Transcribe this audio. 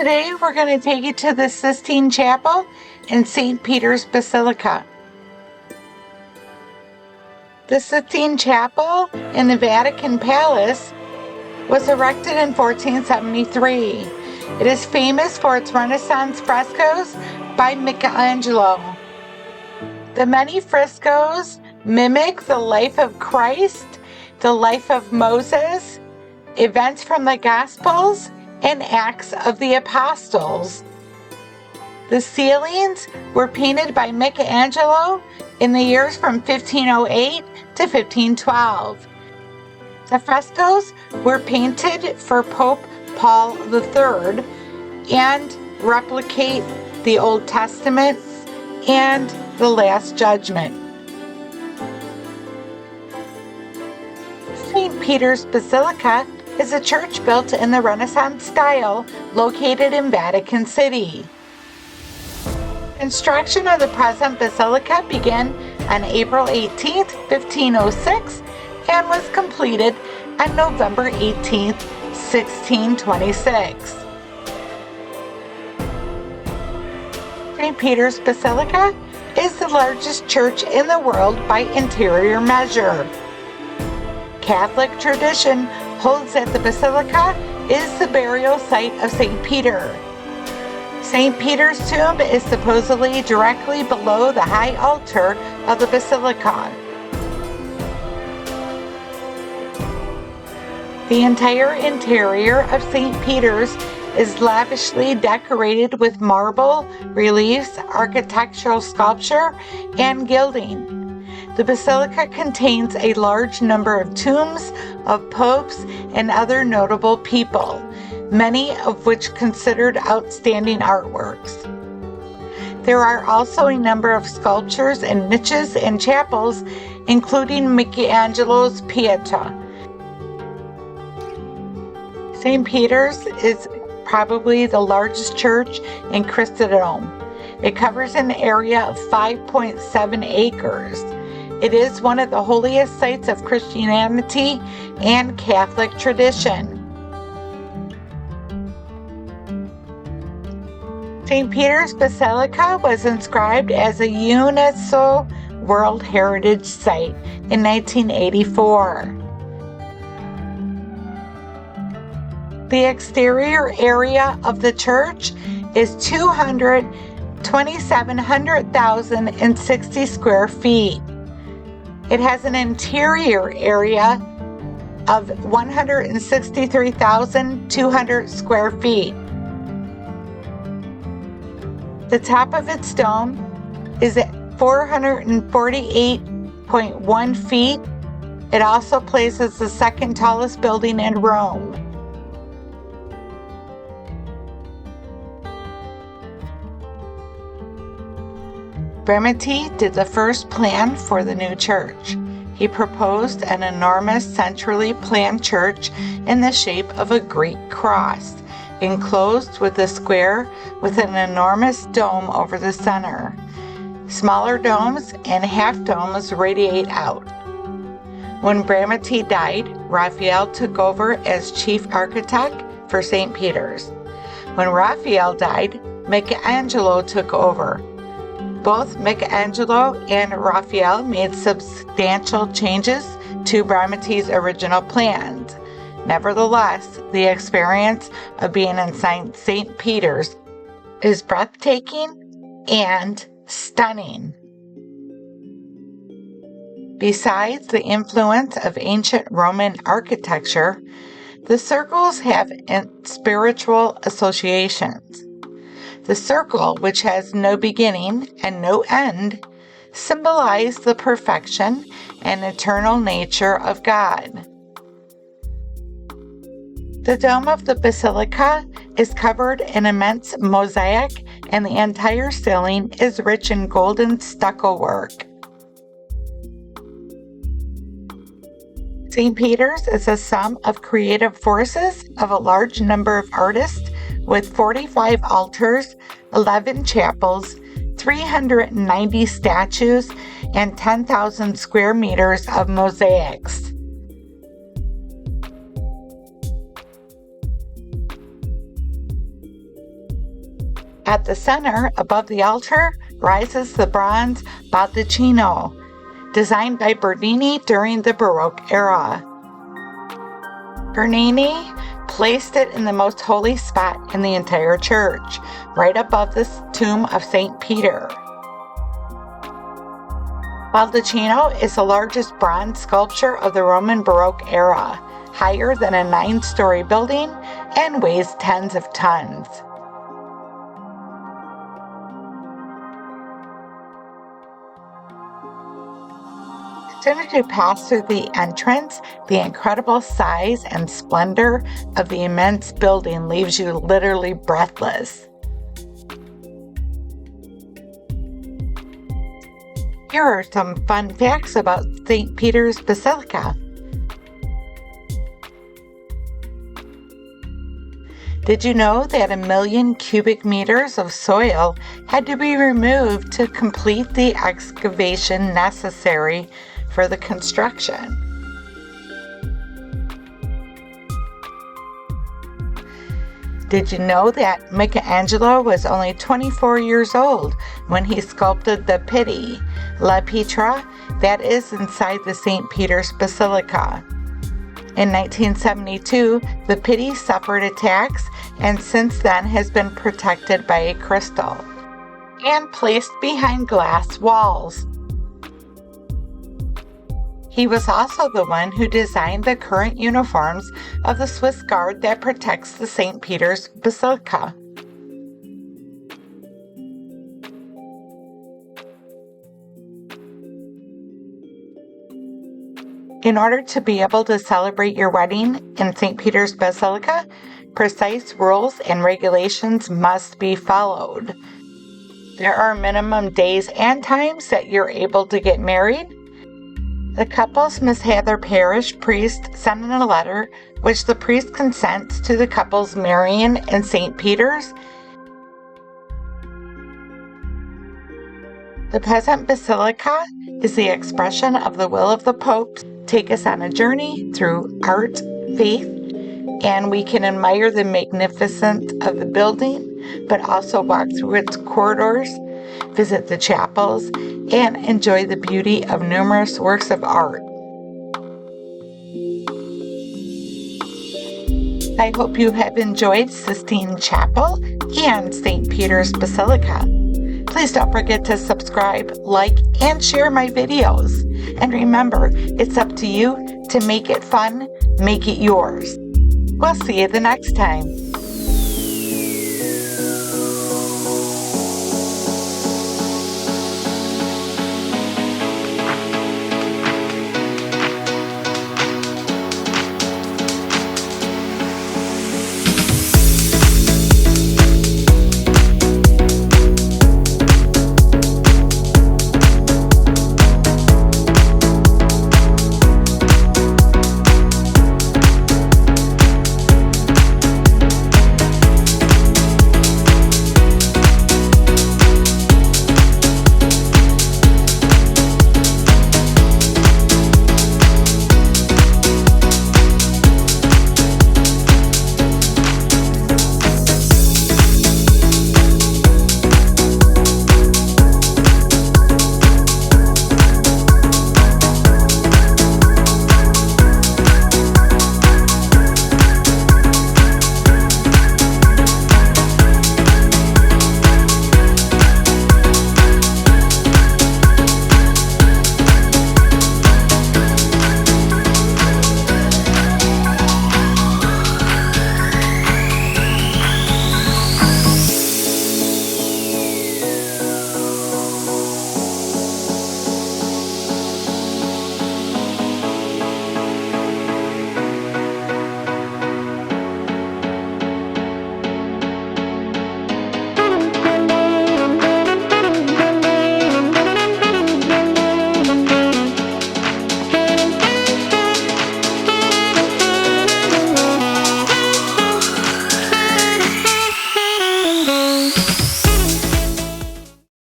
Today we're going to take you to the Sistine Chapel in St Peters Basilica. The Sistine Chapel in the Vatican Palace was erected in 1473. It is famous for its Renaissance frescoes by Michelangelo. The many frescoes mimic the life of Christ, the life of Moses, events from the Gospels, and Acts of the Apostles. The ceilings were painted by Michelangelo in the years from 1508 to 1512. The frescoes were painted for Pope Paul III and replicate the Old Testament and the Last Judgment. St. Peters Basilica is a church built in the Renaissance style located in Vatican City. Construction of the present basilica began on April 18, 1506 and was completed on November 18, 1626. St. Peter's Basilica is the largest church in the world by interior measure. Catholic tradition holds that the basilica is the burial site of St. Peter. St. Peter's tomb is supposedly directly below the high altar of the basilica. The entire interior of St. Peter's is lavishly decorated with marble, reliefs, architectural sculpture, and gilding. The basilica contains a large number of tombs of popes and other notable people, many of which considered outstanding artworks. There are also a number of sculptures and niches and chapels, including Michelangelo's Pieta. St. Peter's is probably the largest church in Christendom. It covers an area of 5.7 acres. It is one of the holiest sites of Christianity and Catholic tradition. St. Peter's Basilica was inscribed as a UNESCO World Heritage Site in 1984. The exterior area of the church is 227,060 square feet. It has an interior area of 163,200 square feet. The top of its dome is at 448.1 feet. It also places the second tallest building in Rome. Bramante did the first plan for the new church. He proposed an enormous centrally planned church in the shape of a Greek cross, enclosed with a square with an enormous dome over the center. Smaller domes and half domes radiate out. When Bramante died, Raphael took over as chief architect for St. Peter's. When Raphael died, Michelangelo took over. Both Michelangelo and Raphael made substantial changes to Bramante's original plans. Nevertheless, the experience of being in St. Peter's is breathtaking and stunning. Besides the influence of ancient Roman architecture, the circles have spiritual associations. The circle, which has no beginning and no end, symbolizes the perfection and eternal nature of God. The dome of the basilica is covered in immense mosaic, and the entire ceiling is rich in golden stucco work. St. Peter's is a sum of creative forces of a large number of artists with 45 altars, 11 chapels, 390 statues, and 10,000 square meters of mosaics. At the center, above the altar, rises the bronze baldacchino, designed by Bernini during the Baroque era. Bernini placed it in the most holy spot in the entire church, right above the tomb of St. Peter. Baldacchino is the largest bronze sculpture of the Roman Baroque era, higher than a 9-story building and weighs tens of tons. As soon as you pass through the entrance, the incredible size and splendor of the immense building leaves you literally breathless. Here are some fun facts about St. Peters Basilica. Did you know that 1 million cubic meters of soil had to be removed to complete the excavation necessary for the construction? Did you know that Michelangelo was only 24 years old when he sculpted the Pitti, La Pietra, that is inside the St. Peters Basilica? In 1972, the Pitti suffered attacks and since then has been protected by a crystal and placed behind glass walls. He was also the one who designed the current uniforms of the Swiss Guard that protects the St. Peters Basilica. In order to be able to celebrate your wedding in St. Peters Basilica, precise rules and regulations must be followed. There are minimum days and times that you're able to get married. The couples must have their parish priest send in a letter which the priest consents to the couples marrying in St. Peters. The present basilica is the expression of the will of the Pope. Take us on a journey through art, faith, and we can admire the magnificence of the building, but also walk through its corridors, visit the chapels, and enjoy the beauty of numerous works of art. I hope you have enjoyed Sistine Chapel and St. Peters Basilica. Please don't forget to subscribe, like, and share my videos. And remember, it's up to you to make it fun, make it yours. We'll see you the next time.